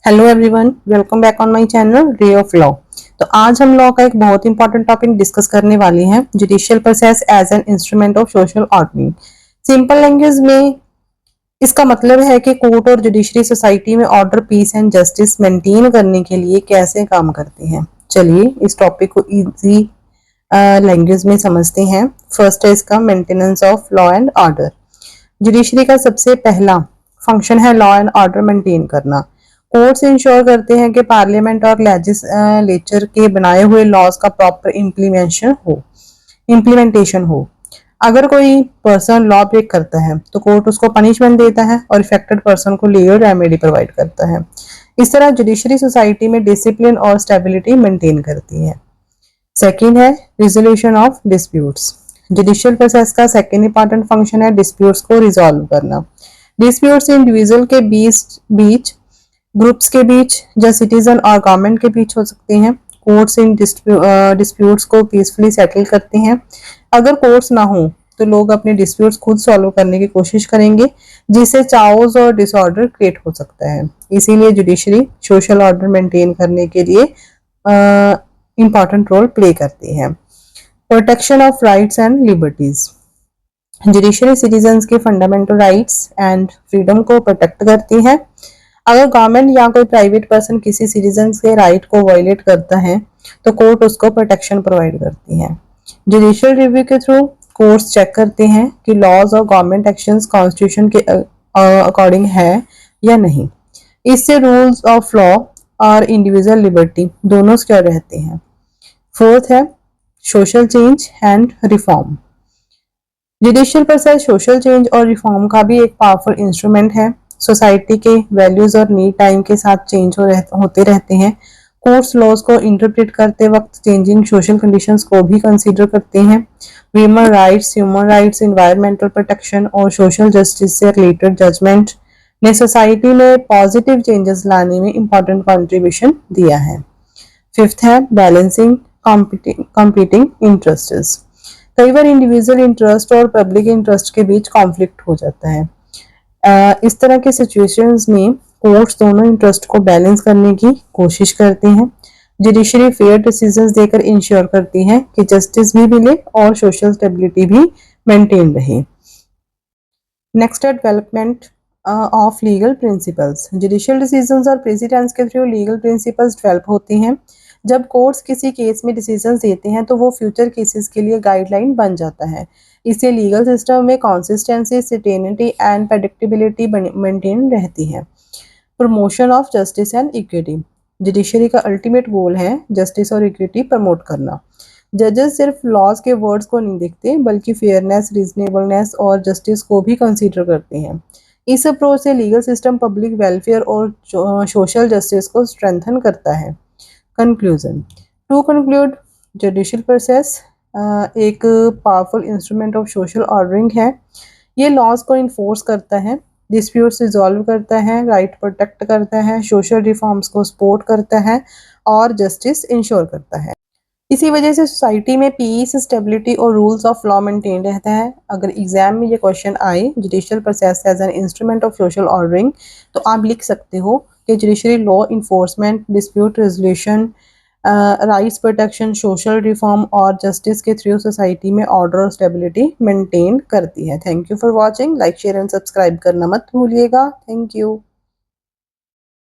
Hello everyone, welcome back on my channel ray of law. तो आज हम law का एक बहुत इंपॉर्टेंट टॉपिक डिस्कस करने वाले हैं, judicial process as an instrument of social ordering. Simple language में इसका मतलब है कि कोर्ट और जुडिशरी सोसाइटी में order, peace and justice maintain करने के लिए कैसे काम करते हैं। चलिए इस टॉपिक को इजी लैंग्वेज में समझते हैं। फर्स्ट है इसका maintenance of law and order. Judiciary का सबसे पहला फंक्शन है लॉ एंड ऑर्डर मेंटेन करना। कोर्ट्स इंश्योर करते हैं कि पार्लियामेंट और लेजिस्लेचर के बनाए हुए लॉज का प्रॉपर इम्प्लीमेंटेशन हो। अगर कोई पर्सन लॉ ब्रेक करता है तो कोर्ट उसको पनिशमेंट देता है और इफेक्टेड पर्सन को लीगल रेमेडी प्रोवाइड करता है। इस तरह जुडिशरी सोसाइटी में डिसिप्लिन और स्टेबिलिटी मेंटेन करती है। सेकेंड है resolution of disputes. Judicial process का सेकेंड इंपॉर्टेंट फंक्शन है डिस्प्यूट्स को रिजॉल्व करना। डिस्प्यूट्स इंडिविजुअल के बीच, ग्रुप्स के बीच या सिटीजन और गवर्नमेंट के बीच हो सकते हैं। कोर्ट्स इन डिस्प्यूट्स को पीसफुली सेटल करते हैं। अगर कोर्ट्स ना हो तो लोग अपने डिस्प्यूट्स खुद सॉल्व करने की कोशिश करेंगे, जिससे चाओस और डिसऑर्डर क्रिएट हो सकता है। इसीलिए जुडिशरी सोशल ऑर्डर मेंटेन करने के लिए इंपॉर्टेंट रोल प्ले करती है। Protection of rights and liberties. Judiciary citizens के फंडामेंटल राइट्स एंड फ्रीडम को प्रोटेक्ट करती है। अगर गवर्नमेंट या कोई प्राइवेट पर्सन किसी सिटीजन के राइट को वायलेट करता है तो कोर्ट उसको प्रोटेक्शन प्रोवाइड करती है। जुडिशियल रिव्यू के थ्रू कोर्ट्स चेक करते हैं कि लॉज और गवर्नमेंट एक्शंस कॉन्स्टिट्यूशन के अकॉर्डिंग है या नहीं। इससे रूल्स ऑफ लॉ और इंडिविजुअल लिबर्टी दोनों सिक्योर रहते हैं। फोर्थ है social change and reform. Judicial process social change और रिफॉर्म का भी एक पावरफुल इंस्ट्रूमेंट है। सोसाइटी के वैल्यूज और नीड टाइम के साथ चेंज होते रहते हैं। कोर्ट्स लॉज को इंटरप्रेट करते वक्त चेंजिंग सोशल कंडीशंस को भी कंसीडर करते हैं। ह्यूमन राइट्स, एनवायरमेंटल प्रोटेक्शन और सोशल जस्टिस से रिलेटेड जजमेंट ने सोसाइटी में पॉजिटिव चेंजेस लाने में इंपॉर्टेंट कंट्रीब्यूशन दिया है। फिफ्थ है बैलेंसिंग कॉम्पीटिंग इंटरेस्ट्स। कई बार इंडिविजुअल इंटरेस्ट और पब्लिक इंटरेस्ट के बीच कॉन्फ्लिक्ट हो जाता है। इस तरह के सिचुएशंस में कोर्ट्स दोनों इंटरेस्ट को बैलेंस करने की कोशिश करते हैं। जुडिशरी फेयर डिसीजंस देकर इंश्योर करती है कि जस्टिस भी मिले और सोशल स्टेबिलिटी भी मेंटेन रहे। नेक्स्ट है development of legal principles. Judicial decisions और प्रेसिडेंट्स के थ्रू लीगल प्रिंसिपल्स डेवलप होते हैं। जब कोर्ट्स किसी केस में डिसीजंस देते हैं तो वो फ्यूचर केसेस के लिए गाइडलाइन बन जाता है। इससे लीगल सिस्टम में consistency, certainty and predictability maintain रहती है। Promotion of justice and equity. Judiciary का अल्टीमेट गोल है जस्टिस और इक्विटी प्रमोट करना। जजेस सिर्फ लॉज के वर्ड्स को नहीं देखते बल्कि फेयरनेस, रीजनेबलनेस और जस्टिस को भी कंसीडर करते हैं। इस अप्रोच से लीगल सिस्टम पब्लिक वेलफेयर और सोशल जस्टिस को स्ट्रेंथन करता है। Conclusion. To conclude, judicial process एक powerful instrument of social ordering है। ये लॉज को इन्फोर्स करता है, डिस्प्यूट्स रिजॉल्व करता है, राइट प्रोटेक्ट करता है, सोशल रिफॉर्म्स को सपोर्ट करता है और जस्टिस इंश्योर करता है। इसी वजह से सोसाइटी में पीस, स्टेबिलिटी और रूल्स ऑफ लॉ मेंटेन रहता है। अगर एग्जाम में ये क्वेश्चन आए judicial process as an instrument of social ordering, तो आप लिख सकते हो कि judiciary law enforcement, dispute resolution, rights protection, social reform और जस्टिस के थ्रू सोसाइटी में ऑर्डर और स्टेबिलिटी मेंटेन करती है। Thank you for watching. Like, share and subscribe करना मत भूलिएगा। Thank you.